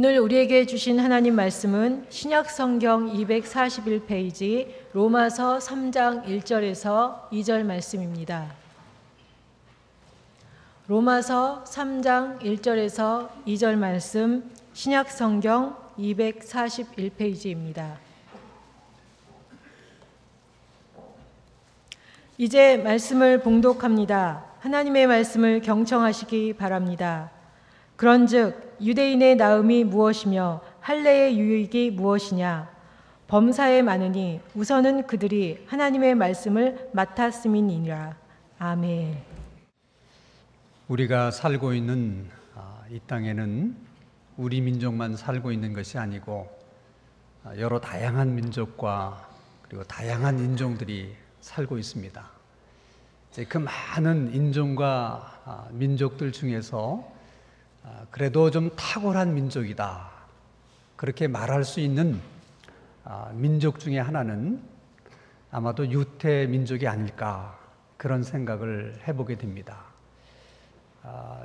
오늘 우리에게 주신 하나님 말씀은 신약 성경 241페이지 로마서 3장 1절에서 2절 말씀입니다. 로마서 3장 1절에서 2절 말씀 신약 성경 241페이지입니다. 이제 말씀을 봉독합니다. 하나님의 말씀을 경청하시기 바랍니다. 그런즉 유대인의 나음이 무엇이며 할례의 유익이 무엇이냐? 범사에 많으니 우선은 그들이 하나님의 말씀을 맡았음이니라. 아멘. 우리가 살고 있는 이 땅에는 우리 민족만 살고 있는 것이 아니고 여러 다양한 민족과 그리고 다양한 인종들이 살고 있습니다. 그 많은 인종과 민족들 중에서 그래도 좀 탁월한 민족이다, 그렇게 말할 수 있는 민족 중에 하나는 아마도 유태 민족이 아닐까, 그런 생각을 해보게 됩니다.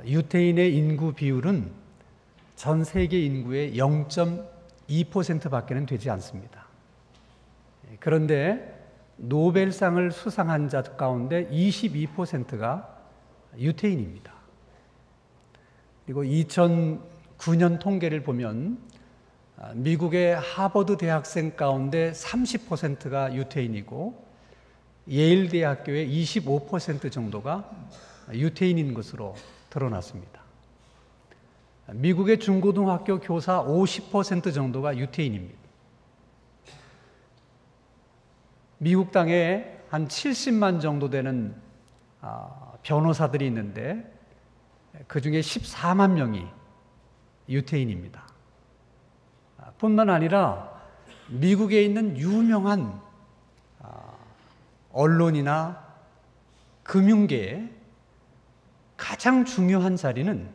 유태인의 인구 비율은 전 세계 인구의 0.2%밖에는 되지 않습니다. 그런데 노벨상을 수상한 자 가운데 22%가 유태인입니다. 그리고 2009년 통계를 보면 미국의 하버드 대학생 가운데 30%가 유태인이고 예일 대학교의 25% 정도가 유태인인 것으로 드러났습니다. 미국의 중고등학교 교사 50% 정도가 유태인입니다. 미국 땅에 한 70만 정도 되는 변호사들이 있는데 그 중에 14만 명이 유태인입니다. 뿐만 아니라 미국에 있는 유명한 언론이나 금융계에 가장 중요한 자리는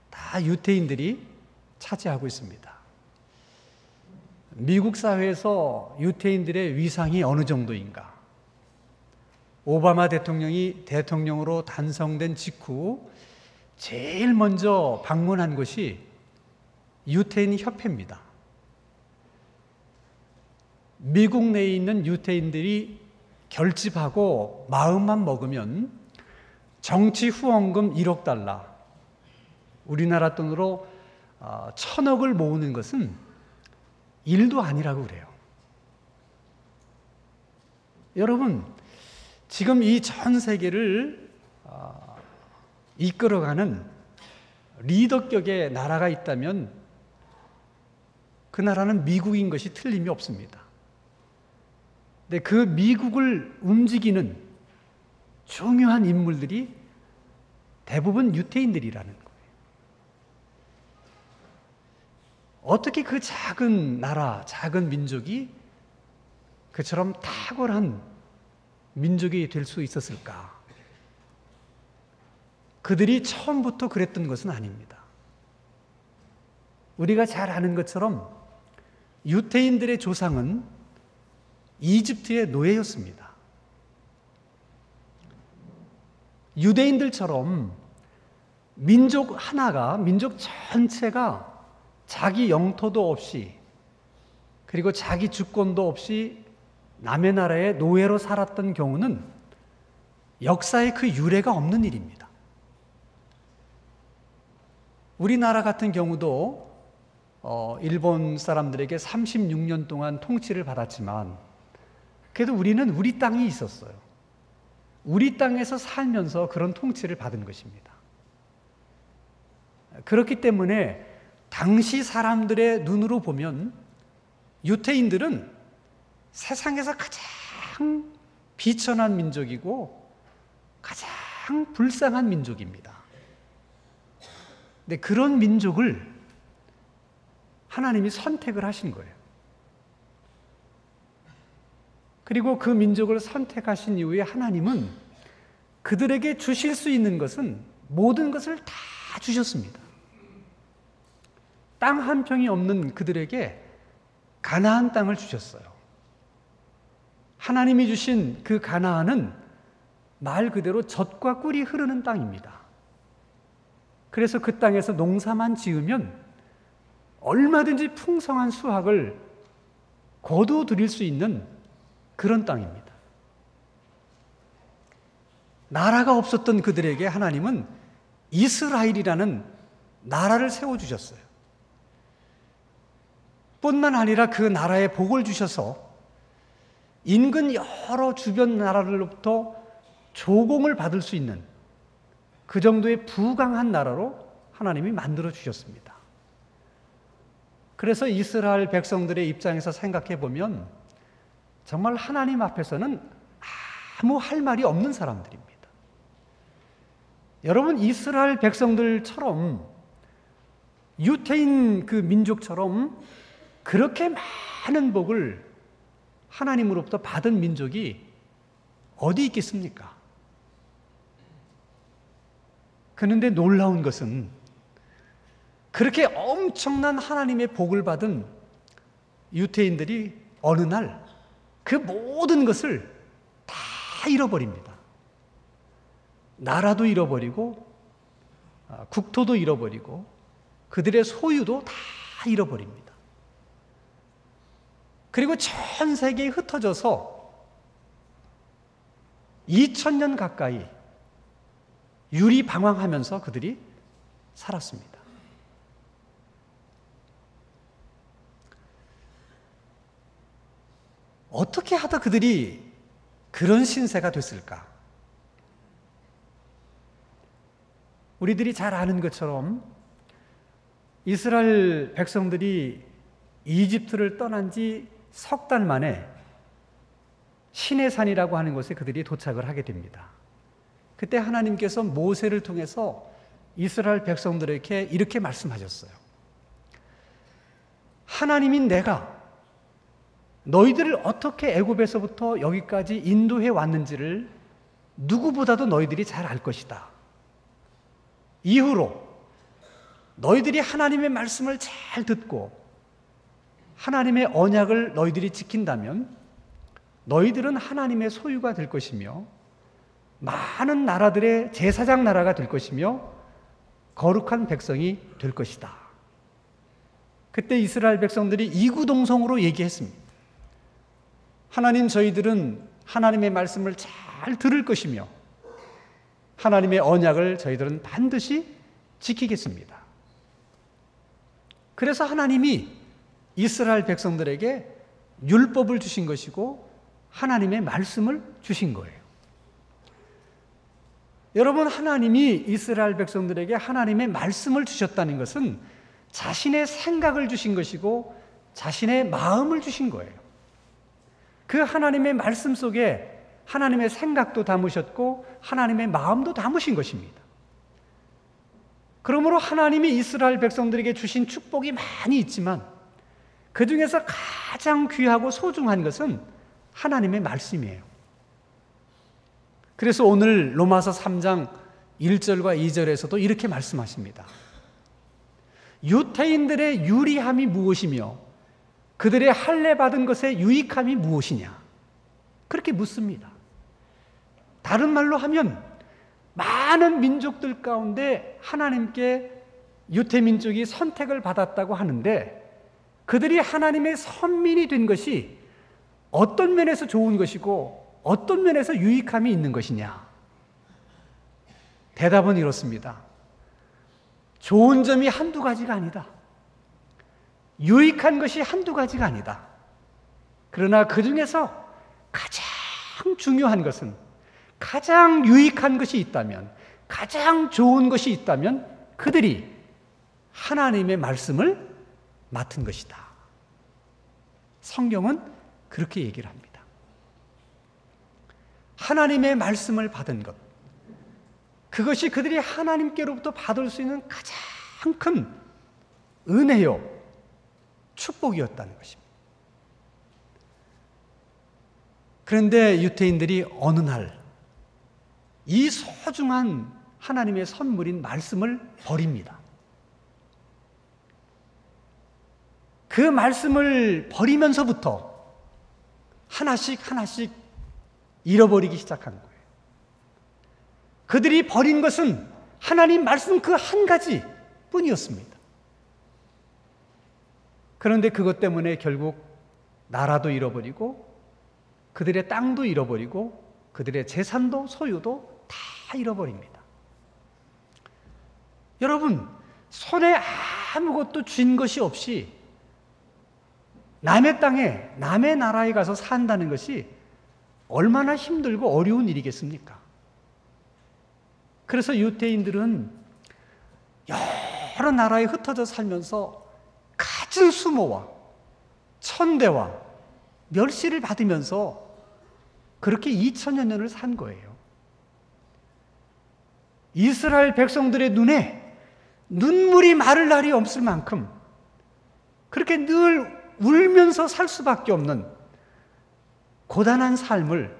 다 유태인들이 차지하고 있습니다. 미국 사회에서 유태인들의 위상이 어느 정도인가? 오바마 대통령이 대통령으로 탄생된 직후 제일 먼저 방문한 곳이 유태인 협회입니다. 미국 내에 있는 유태인들이 결집하고 마음만 먹으면 정치 후원금 1억 달러, 우리나라 돈으로 1,000억을 모으는 것은 일도 아니라고 그래요. 여러분, 지금 이 전 세계를 이끌어가는 리더격의 나라가 있다면 그 나라는 미국인 것이 틀림이 없습니다. 근데 그 미국을 움직이는 중요한 인물들이 대부분 유태인들이라는 거예요. 어떻게 그 작은 나라, 작은 민족이 그처럼 탁월한 민족이 될 수 있었을까? 그들이 처음부터 그랬던 것은 아닙니다. 우리가 잘 아는 것처럼 유태인들의 조상은 이집트의 노예였습니다. 유대인들처럼 민족 하나가, 민족 전체가 자기 영토도 없이 그리고 자기 주권도 없이 남의 나라의 노예로 살았던 경우는 역사에 그 유례가 없는 일입니다. 우리나라 같은 경우도 일본 사람들에게 36년 동안 통치를 받았지만 그래도 우리는 우리 땅이 있었어요. 우리 땅에서 살면서 그런 통치를 받은 것입니다. 그렇기 때문에 당시 사람들의 눈으로 보면 유태인들은 세상에서 가장 비천한 민족이고 가장 불쌍한 민족입니다. 근데 그런 민족을 하나님이 선택을 하신 거예요. 그리고 그 민족을 선택하신 이후에 하나님은 그들에게 주실 수 있는 것은 모든 것을 다 주셨습니다. 땅 한 평이 없는 그들에게 가나안 땅을 주셨어요. 하나님이 주신 그 가나안은 말 그대로 젖과 꿀이 흐르는 땅입니다. 그래서 그 땅에서 농사만 지으면 얼마든지 풍성한 수확을 거두어들일 수 있는 그런 땅입니다. 나라가 없었던 그들에게 하나님은 이스라엘이라는 나라를 세워주셨어요. 뿐만 아니라 그 나라에 복을 주셔서 인근 여러 주변 나라들로부터 조공을 받을 수 있는 그 정도의 부강한 나라로 하나님이 만들어 주셨습니다. 그래서 이스라엘 백성들의 입장에서 생각해 보면 정말 하나님 앞에서는 아무 할 말이 없는 사람들입니다. 여러분, 이스라엘 백성들처럼 유태인 그 민족처럼 그렇게 많은 복을 하나님으로부터 받은 민족이 어디 있겠습니까? 그런데 놀라운 것은 그렇게 엄청난 하나님의 복을 받은 유태인들이 어느 날 그 모든 것을 다 잃어버립니다. 나라도 잃어버리고 국토도 잃어버리고 그들의 소유도 다 잃어버립니다. 그리고 전 세계에 흩어져서 2000년 가까이 유리방황하면서 그들이 살았습니다. 어떻게 하다 그들이 그런 신세가 됐을까? 우리들이 잘 아는 것처럼 이스라엘 백성들이 이집트를 떠난 지 석 달 만에 시내산이라고 하는 곳에 그들이 도착을 하게 됩니다. 그때 하나님께서 모세를 통해서 이스라엘 백성들에게 이렇게 말씀하셨어요. 하나님인 내가 너희들을 어떻게 애굽에서부터 여기까지 인도해 왔는지를 누구보다도 너희들이 잘 알 것이다. 이후로 너희들이 하나님의 말씀을 잘 듣고 하나님의 언약을 너희들이 지킨다면 너희들은 하나님의 소유가 될 것이며 많은 나라들의 제사장 나라가 될 것이며 거룩한 백성이 될 것이다. 그때 이스라엘 백성들이 이구동성으로 얘기했습니다. 하나님, 저희들은 하나님의 말씀을 잘 들을 것이며 하나님의 언약을 저희들은 반드시 지키겠습니다. 그래서 하나님이 이스라엘 백성들에게 율법을 주신 것이고 하나님의 말씀을 주신 거예요. 여러분, 하나님이 이스라엘 백성들에게 하나님의 말씀을 주셨다는 것은 자신의 생각을 주신 것이고 자신의 마음을 주신 거예요. 그 하나님의 말씀 속에 하나님의 생각도 담으셨고 하나님의 마음도 담으신 것입니다. 그러므로 하나님이 이스라엘 백성들에게 주신 축복이 많이 있지만 그 중에서 가장 귀하고 소중한 것은 하나님의 말씀이에요. 그래서 오늘 로마서 3장 1절과 2절에서도 이렇게 말씀하십니다. 유태인들의 유리함이 무엇이며 그들의 할례 받은 것의 유익함이 무엇이냐? 그렇게 묻습니다. 다른 말로 하면 많은 민족들 가운데 하나님께 유태민족이 선택을 받았다고 하는데 그들이 하나님의 선민이 된 것이 어떤 면에서 좋은 것이고 어떤 면에서 유익함이 있는 것이냐? 대답은 이렇습니다. 좋은 점이 한두 가지가 아니다. 유익한 것이 한두 가지가 아니다. 그러나 그 중에서 가장 중요한 것은 가장 유익한 것이 있다면, 가장 좋은 것이 있다면 그들이 하나님의 말씀을 맡은 것이다. 성경은 그렇게 얘기를 합니다. 하나님의 말씀을 받은 것, 그것이 그들이 하나님께로부터 받을 수 있는 가장 큰 은혜요, 축복이었다는 것입니다. 그런데 유태인들이 어느 날 이 소중한 하나님의 선물인 말씀을 버립니다. 그 말씀을 버리면서부터 하나씩 잃어버리기 시작한 거예요. 그들이 버린 것은 하나님 말씀 그 한 가지 뿐이었습니다. 그런데 그것 때문에 결국 나라도 잃어버리고 그들의 땅도 잃어버리고 그들의 재산도 소유도 다 잃어버립니다. 여러분, 손에 아무것도 쥔 것이 없이 남의 땅에, 남의 나라에 가서 산다는 것이 얼마나 힘들고 어려운 일이겠습니까? 그래서 유대인들은 여러 나라에 흩어져 살면서 갖은 수모와 천대와 멸시를 받으면서 그렇게 2000여 년을 산 거예요. 이스라엘 백성들의 눈에 눈물이 마를 날이 없을 만큼 그렇게 늘 울면서 살 수밖에 없는 고단한 삶을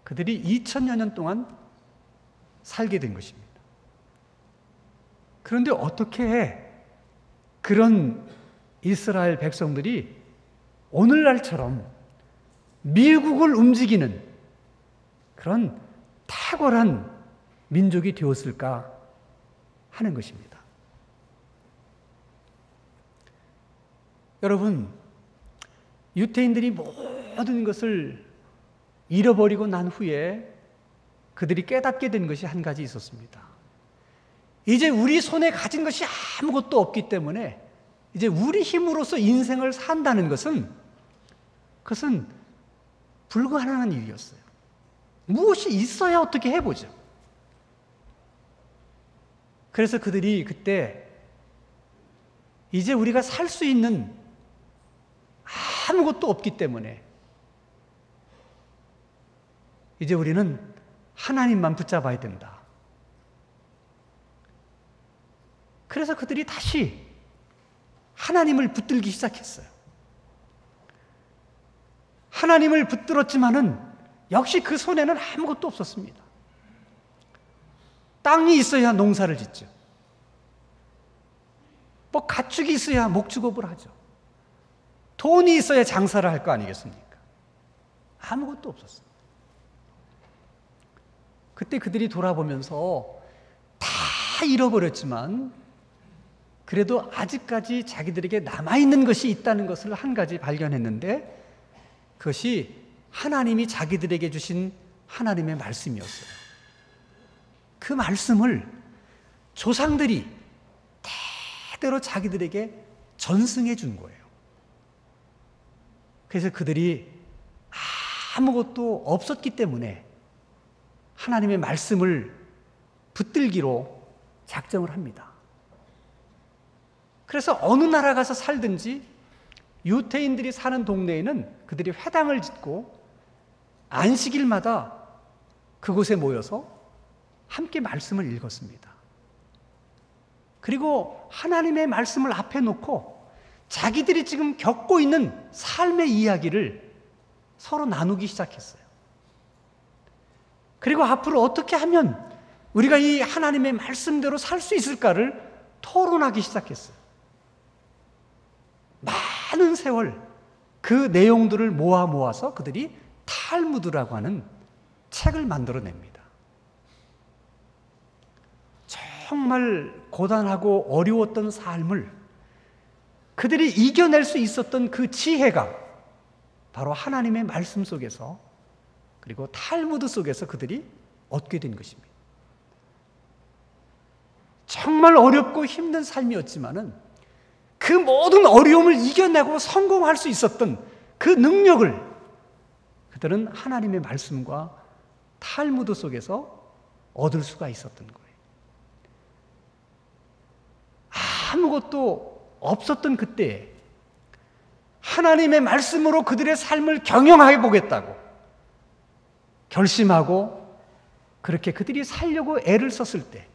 그들이 2000여 년 동안 살게 된 것입니다. 그런데 어떻게 그런 이스라엘 백성들이 오늘날처럼 미국을 움직이는 그런 탁월한 민족이 되었을까 하는 것입니다. 여러분, 유대인들이 모든 것을 잃어버리고 난 후에 그들이 깨닫게 된 것이 한 가지 있었습니다. 이제 우리 손에 가진 것이 아무것도 없기 때문에 이제 우리 힘으로서 인생을 산다는 것은 그것은 불가능한 일이었어요. 무엇이 있어야 어떻게 해보죠. 그래서 그들이 그때 이제 우리가 살 수 있는 아무것도 없기 때문에 이제 우리는 하나님만 붙잡아야 된다. 그래서 그들이 다시 하나님을 붙들기 시작했어요. 하나님을 붙들었지만은 역시 그 손에는 아무것도 없었습니다. 땅이 있어야 농사를 짓죠. 뭐 가축이 있어야 목축업을 하죠. 돈이 있어야 장사를 할 거 아니겠습니까? 아무것도 없었어요. 그때 그들이 돌아보면서 다 잃어버렸지만 그래도 아직까지 자기들에게 남아있는 것이 있다는 것을 한 가지 발견했는데 그것이 하나님이 자기들에게 주신 하나님의 말씀이었어요. 그 말씀을 조상들이 대대로 자기들에게 전승해 준 거예요. 그래서 그들이 아무것도 없었기 때문에 하나님의 말씀을 붙들기로 작정을 합니다. 그래서 어느 나라 가서 살든지 유대인들이 사는 동네에는 그들이 회당을 짓고 안식일마다 그곳에 모여서 함께 말씀을 읽었습니다. 그리고 하나님의 말씀을 앞에 놓고 자기들이 지금 겪고 있는 삶의 이야기를 서로 나누기 시작했어요. 그리고 앞으로 어떻게 하면 우리가 이 하나님의 말씀대로 살 수 있을까를 토론하기 시작했어요. 많은 세월 그 내용들을 모아서 그들이 탈무드라고 하는 책을 만들어냅니다. 정말 고단하고 어려웠던 삶을 그들이 이겨낼 수 있었던 그 지혜가 바로 하나님의 말씀 속에서 그리고 탈무드 속에서 그들이 얻게 된 것입니다. 정말 어렵고 힘든 삶이었지만은 그 모든 어려움을 이겨내고 성공할 수 있었던 그 능력을 그들은 하나님의 말씀과 탈무드 속에서 얻을 수가 있었던 거예요. 아무것도 없었던 그때에 하나님의 말씀으로 그들의 삶을 경영해 보겠다고 결심하고 그렇게 그들이 살려고 애를 썼을 때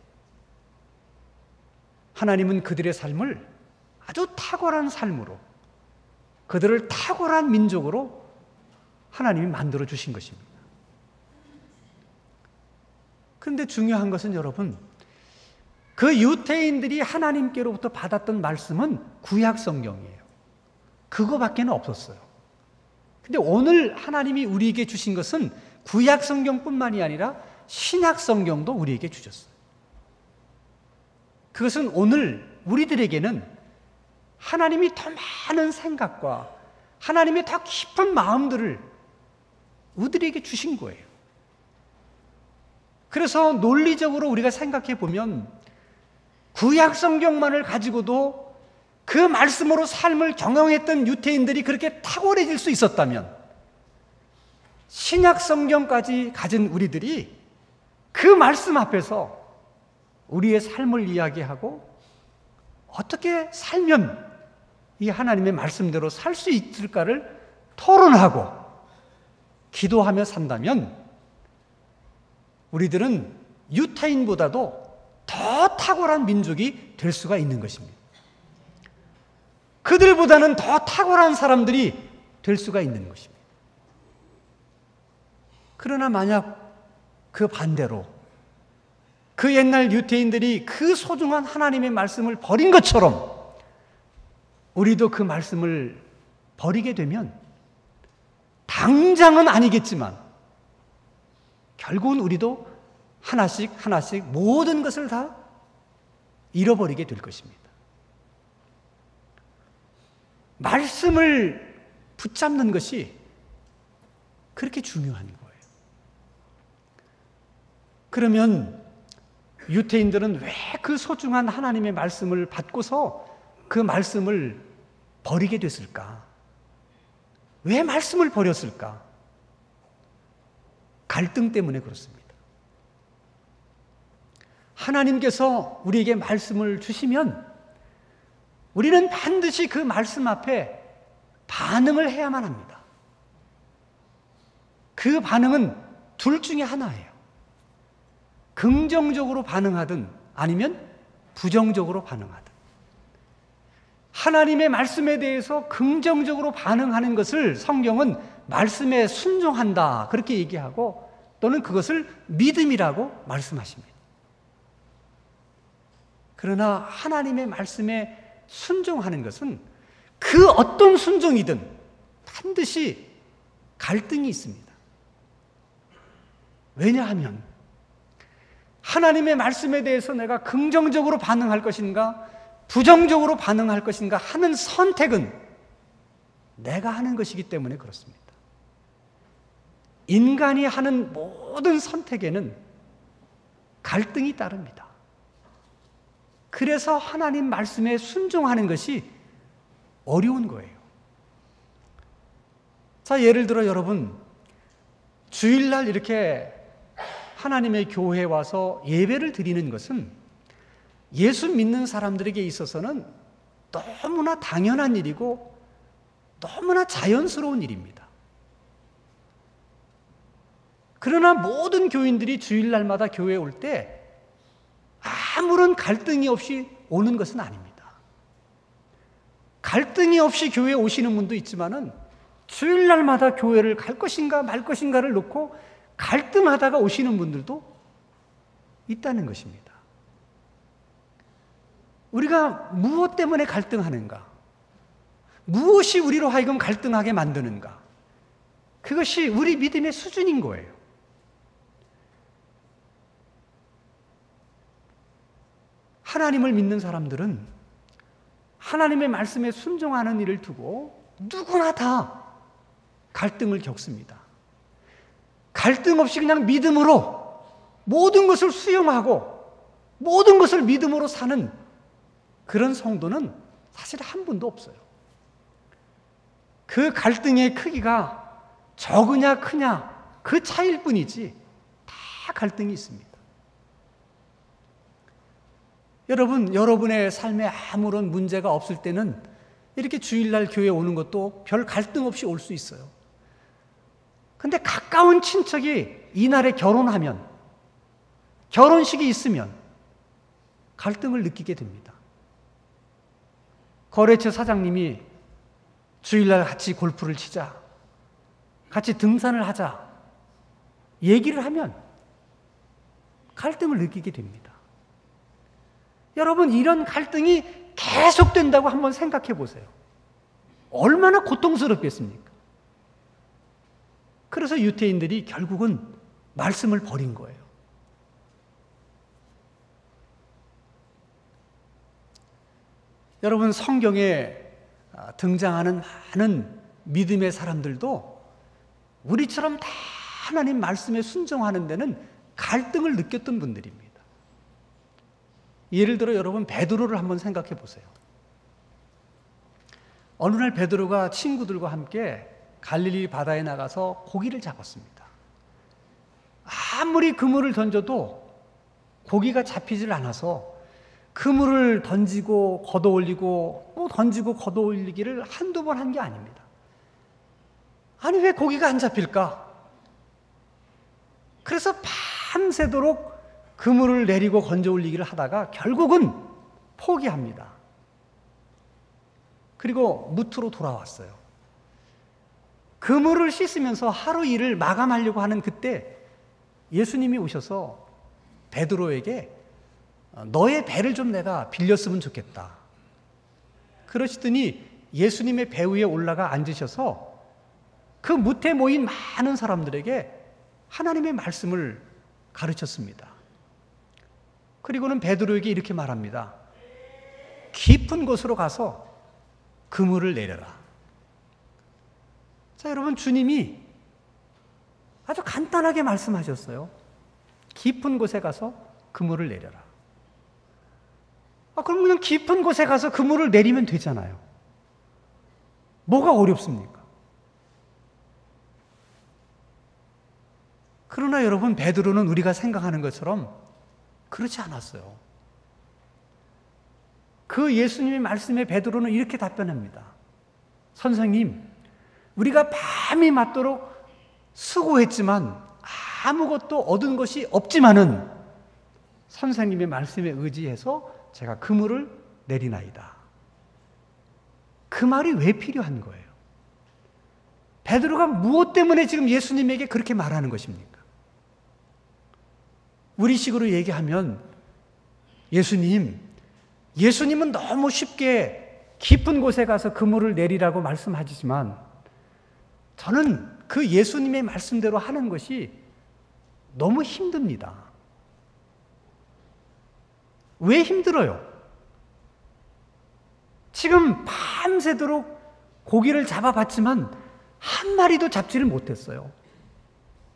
하나님은 그들의 삶을 아주 탁월한 삶으로 그들을 탁월한 민족으로 하나님이 만들어 주신 것입니다. 그런데 중요한 것은 여러분, 그 유대인들이 하나님께로부터 받았던 말씀은 구약 성경이에요. 그거밖에는 없었어요. 근데 오늘 하나님이 우리에게 주신 것은 구약 성경뿐만이 아니라 신약 성경도 우리에게 주셨어요. 그것은 오늘 우리들에게는 하나님이 더 많은 생각과 하나님의 더 깊은 마음들을 우리에게 주신 거예요. 그래서 논리적으로 우리가 생각해 보면 구약 성경만을 가지고도 그 말씀으로 삶을 경영했던 유대인들이 그렇게 탁월해질 수 있었다면 신약 성경까지 가진 우리들이 그 말씀 앞에서 우리의 삶을 이야기하고 어떻게 살면 이 하나님의 말씀대로 살 수 있을까를 토론하고 기도하며 산다면 우리들은 유태인보다도 더 탁월한 민족이 될 수가 있는 것입니다. 그들보다는 더 탁월한 사람들이 될 수가 있는 것입니다. 그러나 만약 그 반대로 그 옛날 유태인들이 그 소중한 하나님의 말씀을 버린 것처럼 우리도 그 말씀을 버리게 되면 당장은 아니겠지만 결국은 우리도 하나씩 하나씩 모든 것을 다 잃어버리게 될 것입니다. 말씀을 붙잡는 것이 그렇게 중요한 거예요. 그러면 유태인들은 왜 그 소중한 하나님의 말씀을 받고서 그 말씀을 버리게 됐을까? 왜 말씀을 버렸을까? 갈등 때문에 그렇습니다. 하나님께서 우리에게 말씀을 주시면 우리는 반드시 그 말씀 앞에 반응을 해야만 합니다. 그 반응은 둘 중에 하나예요. 긍정적으로 반응하든 아니면 부정적으로 반응하든. 하나님의 말씀에 대해서 긍정적으로 반응하는 것을 성경은 말씀에 순종한다 그렇게 얘기하고 또는 그것을 믿음이라고 말씀하십니다. 그러나 하나님의 말씀에 순종하는 것은 그 어떤 순종이든 반드시 갈등이 있습니다. 왜냐하면 하나님의 말씀에 대해서 내가 긍정적으로 반응할 것인가 부정적으로 반응할 것인가 하는 선택은 내가 하는 것이기 때문에 그렇습니다. 인간이 하는 모든 선택에는 갈등이 따릅니다. 그래서 하나님 말씀에 순종하는 것이 어려운 거예요. 자, 예를 들어 여러분 주일날 이렇게 하나님의 교회에 와서 예배를 드리는 것은 예수 믿는 사람들에게 있어서는 너무나 당연한 일이고 너무나 자연스러운 일입니다. 그러나 모든 교인들이 주일날마다 교회에 올 때 아무런 갈등이 없이 오는 것은 아닙니다. 갈등이 없이 교회에 오시는 분도 있지만은 주일날마다 교회를 갈 것인가 말 것인가를 놓고 갈등하다가 오시는 분들도 있다는 것입니다. 우리가 무엇 때문에 갈등하는가? 무엇이 우리로 하여금 갈등하게 만드는가? 그것이 우리 믿음의 수준인 거예요. 하나님을 믿는 사람들은 하나님의 말씀에 순종하는 일을 두고 누구나 다 갈등을 겪습니다. 갈등 없이 그냥 믿음으로 모든 것을 수용하고 모든 것을 믿음으로 사는 그런 성도는 사실 한 분도 없어요. 그 갈등의 크기가 적으냐 크냐 그 차이일 뿐이지 다 갈등이 있습니다. 여러분, 여러분의 삶에 아무런 문제가 없을 때는 이렇게 주일날 교회에 오는 것도 별 갈등 없이 올 수 있어요. 근데 가까운 친척이 이날에 결혼하면, 결혼식이 있으면 갈등을 느끼게 됩니다. 거래처 사장님이 주일날 같이 골프를 치자, 같이 등산을 하자 얘기를 하면 갈등을 느끼게 됩니다. 여러분, 이런 갈등이 계속된다고 한번 생각해 보세요. 얼마나 고통스럽겠습니까? 그래서 유태인들이 결국은 말씀을 버린 거예요. 여러분, 성경에 등장하는 많은 믿음의 사람들도 우리처럼 다 하나님 말씀에 순종하는 데는 갈등을 느꼈던 분들입니다. 예를 들어 여러분 베드로를 한번 생각해 보세요. 어느 날 베드로가 친구들과 함께 갈릴리 바다에 나가서 고기를 잡았습니다. 아무리 그물을 던져도 고기가 잡히질 않아서 그물을 던지고 걷어올리고 또 던지고 걷어올리기를 한두 번 한 게 아닙니다. 아니 왜 고기가 안 잡힐까? 그래서 밤새도록 그물을 내리고 건져올리기를 하다가 결국은 포기합니다. 그리고 무트로 돌아왔어요. 그물을 씻으면서 하루 일을 마감하려고 하는 그때 예수님이 오셔서 베드로에게 너의 배를 좀 내가 빌렸으면 좋겠다. 그러시더니 예수님의 배 위에 올라가 앉으셔서 그 무트에 모인 많은 사람들에게 하나님의 말씀을 가르쳤습니다. 그리고는 베드로에게 이렇게 말합니다. 깊은 곳으로 가서 그물을 내려라. 자, 여러분, 주님이 아주 간단하게 말씀하셨어요. 깊은 곳에 가서 그물을 내려라. 그럼 그냥 깊은 곳에 가서 그물을 내리면 되잖아요. 뭐가 어렵습니까? 그러나 여러분, 베드로는 우리가 생각하는 것처럼 그렇지 않았어요. 그 예수님의 말씀에 베드로는 이렇게 답변합니다. 선생님, 우리가 밤이 맞도록 수고했지만 아무것도 얻은 것이 없지만은 선생님의 말씀에 의지해서 제가 그물을 내리나이다. 그 말이 왜 필요한 거예요? 베드로가 무엇 때문에 지금 예수님에게 그렇게 말하는 것입니까? 우리식으로 얘기하면 예수님은 너무 쉽게 깊은 곳에 가서 그물을 내리라고 말씀하시지만 저는 그 예수님의 말씀대로 하는 것이 너무 힘듭니다. 왜 힘들어요? 지금 밤새도록 고기를 잡아봤지만 한 마리도 잡지를 못했어요.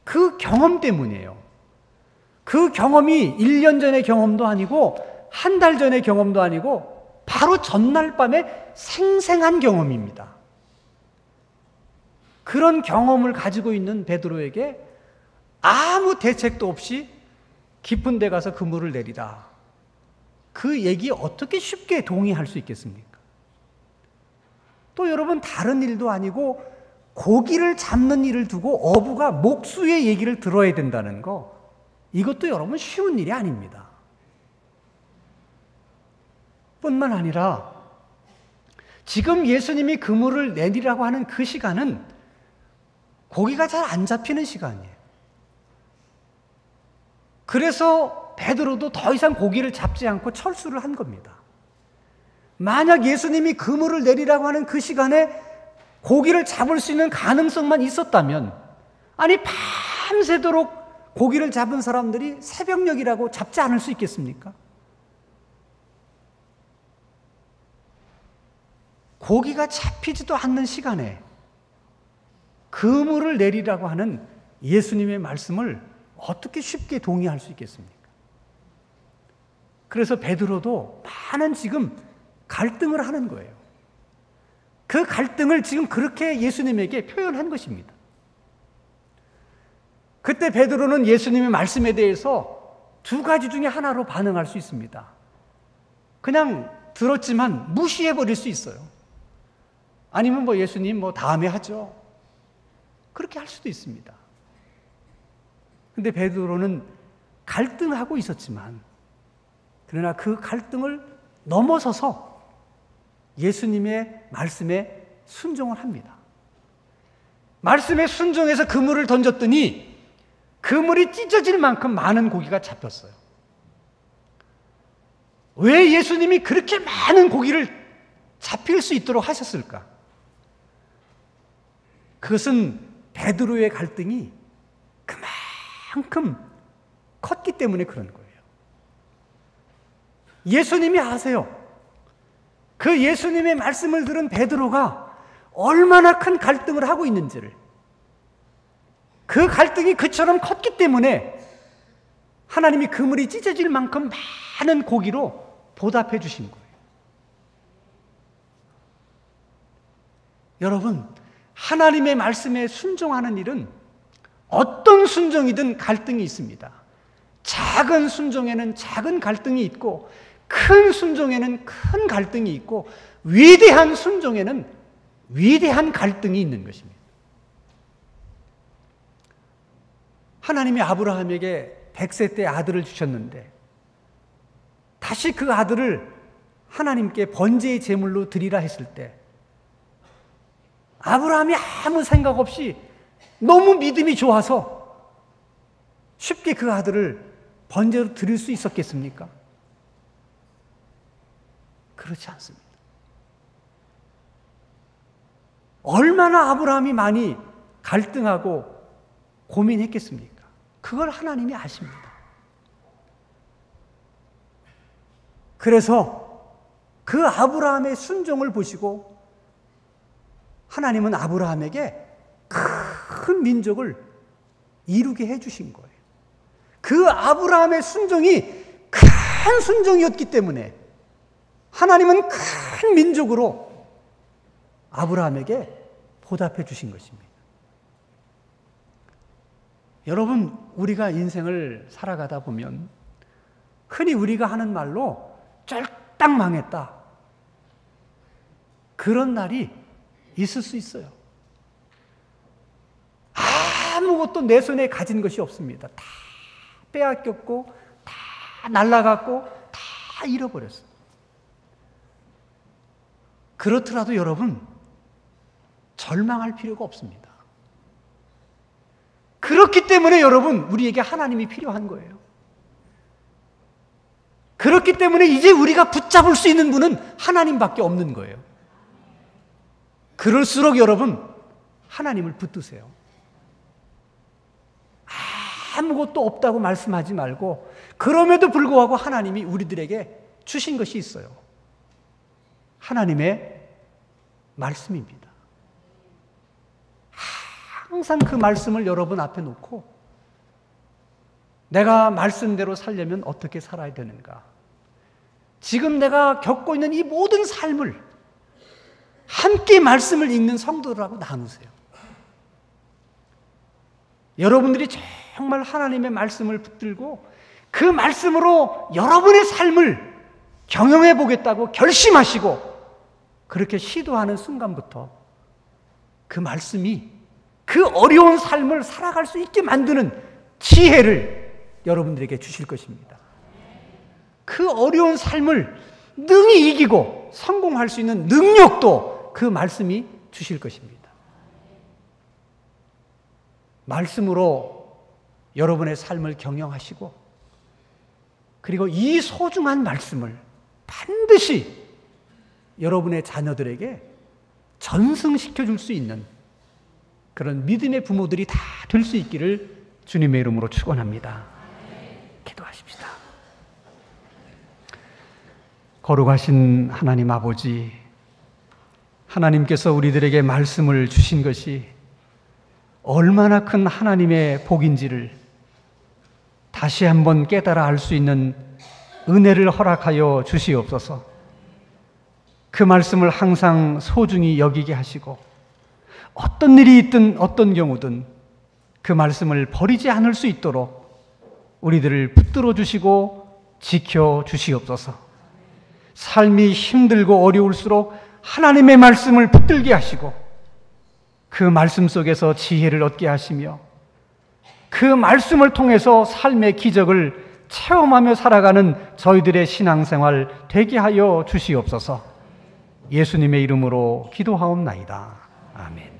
그 경험 때문이에요. 그 경험이 1년 전의 경험도 아니고 한 달 전의 경험도 아니고 바로 전날 밤에 생생한 경험입니다. 그런 경험을 가지고 있는 베드로에게 아무 대책도 없이 깊은 데 가서 그물을 내리라. 그 얘기 어떻게 쉽게 동의할 수 있겠습니까? 또 여러분, 다른 일도 아니고 고기를 잡는 일을 두고 어부가 목수의 얘기를 들어야 된다는 거, 이것도 여러분 쉬운 일이 아닙니다. 뿐만 아니라 지금 예수님이 그물을 내리라고 하는 그 시간은 고기가 잘 안 잡히는 시간이에요. 그래서 베드로도 더 이상 고기를 잡지 않고 철수를 한 겁니다. 만약 예수님이 그물을 내리라고 하는 그 시간에 고기를 잡을 수 있는 가능성만 있었다면, 아니 밤새도록 고기를 잡은 사람들이 새벽녘이라고 잡지 않을 수 있겠습니까? 고기가 잡히지도 않는 시간에 그물을 내리라고 하는 예수님의 말씀을 어떻게 쉽게 동의할 수 있겠습니까? 그래서 베드로도 많은 지금 갈등을 하는 거예요. 그 갈등을 지금 그렇게 예수님에게 표현한 것입니다. 그때 베드로는 예수님의 말씀에 대해서 두 가지 중에 하나로 반응할 수 있습니다. 그냥 들었지만 무시해버릴 수 있어요. 아니면 예수님 다음에 하죠. 그렇게 할 수도 있습니다. 근데 베드로는 갈등하고 있었지만, 그러나 그 갈등을 넘어서서 예수님의 말씀에 순종을 합니다. 말씀에 순종해서 그물을 던졌더니 그물이 찢어질 만큼 많은 고기가 잡혔어요. 왜 예수님이 그렇게 많은 고기를 잡힐 수 있도록 하셨을까? 그것은 베드로의 갈등이 그만큼 컸기 때문에 그런 거예요. 예수님이 아세요. 그 예수님의 말씀을 들은 베드로가 얼마나 큰 갈등을 하고 있는지를, 그 갈등이 그처럼 컸기 때문에 하나님이 그물이 찢어질 만큼 많은 고기로 보답해 주신 거예요. 여러분, 하나님의 말씀에 순종하는 일은 어떤 순종이든 갈등이 있습니다. 작은 순종에는 작은 갈등이 있고, 큰 순종에는 큰 갈등이 있고, 위대한 순종에는 위대한 갈등이 있는 것입니다. 하나님이 아브라함에게 100세 때 아들을 주셨는데 다시 그 아들을 하나님께 번제의 제물로 드리라 했을 때 아브라함이 아무 생각 없이 너무 믿음이 좋아서 쉽게 그 아들을 번제로 드릴 수 있었겠습니까? 그렇지 않습니다. 얼마나 아브라함이 많이 갈등하고 고민했겠습니까? 그걸 하나님이 아십니다. 그래서 그 아브라함의 순종을 보시고 하나님은 아브라함에게 큰 민족을 이루게 해주신 거예요. 그 아브라함의 순종이 큰 순종이었기 때문에 하나님은 큰 민족으로 아브라함에게 보답해 주신 것입니다. 여러분, 우리가 인생을 살아가다 보면 흔히 우리가 하는 말로 쫄딱 망했다, 그런 날이 있을 수 있어요. 아무것도 내 손에 가진 것이 없습니다. 다 빼앗겼고, 다 날라갔고, 다 잃어버렸어요. 그렇더라도 여러분, 절망할 필요가 없습니다. 그렇기 때문에 여러분, 우리에게 하나님이 필요한 거예요. 그렇기 때문에 이제 우리가 붙잡을 수 있는 분은 하나님밖에 없는 거예요. 그럴수록 여러분, 하나님을 붙드세요. 아무것도 없다고 말씀하지 말고, 그럼에도 불구하고 하나님이 우리들에게 주신 것이 있어요. 하나님의 말씀입니다. 항상 그 말씀을 여러분 앞에 놓고 내가 말씀대로 살려면 어떻게 살아야 되는가? 지금 내가 겪고 있는 이 모든 삶을 함께 말씀을 읽는 성도들하고 나누세요. 여러분들이 정말 하나님의 말씀을 붙들고 그 말씀으로 여러분의 삶을 경영해 보겠다고 결심하시고 그렇게 시도하는 순간부터 그 말씀이 그 어려운 삶을 살아갈 수 있게 만드는 지혜를 여러분들에게 주실 것입니다. 그 어려운 삶을 능히 이기고 성공할 수 있는 능력도 그 말씀이 주실 것입니다. 말씀으로 여러분의 삶을 경영하시고, 그리고 이 소중한 말씀을 반드시 여러분의 자녀들에게 전승시켜 줄 수 있는 그런 믿음의 부모들이 다 될 수 있기를 주님의 이름으로 축원합니다. 기도하십시다. 거룩하신 하나님 아버지, 하나님께서 우리들에게 말씀을 주신 것이 얼마나 큰 하나님의 복인지를 다시 한번 깨달아 알 수 있는 은혜를 허락하여 주시옵소서. 그 말씀을 항상 소중히 여기게 하시고, 어떤 일이 있든 어떤 경우든 그 말씀을 버리지 않을 수 있도록 우리들을 붙들어 주시고 지켜 주시옵소서. 삶이 힘들고 어려울수록 하나님의 말씀을 붙들게 하시고, 그 말씀 속에서 지혜를 얻게 하시며, 그 말씀을 통해서 삶의 기적을 체험하며 살아가는 저희들의 신앙생활 되게 하여 주시옵소서. 예수님의 이름으로 기도하옵나이다. 아멘.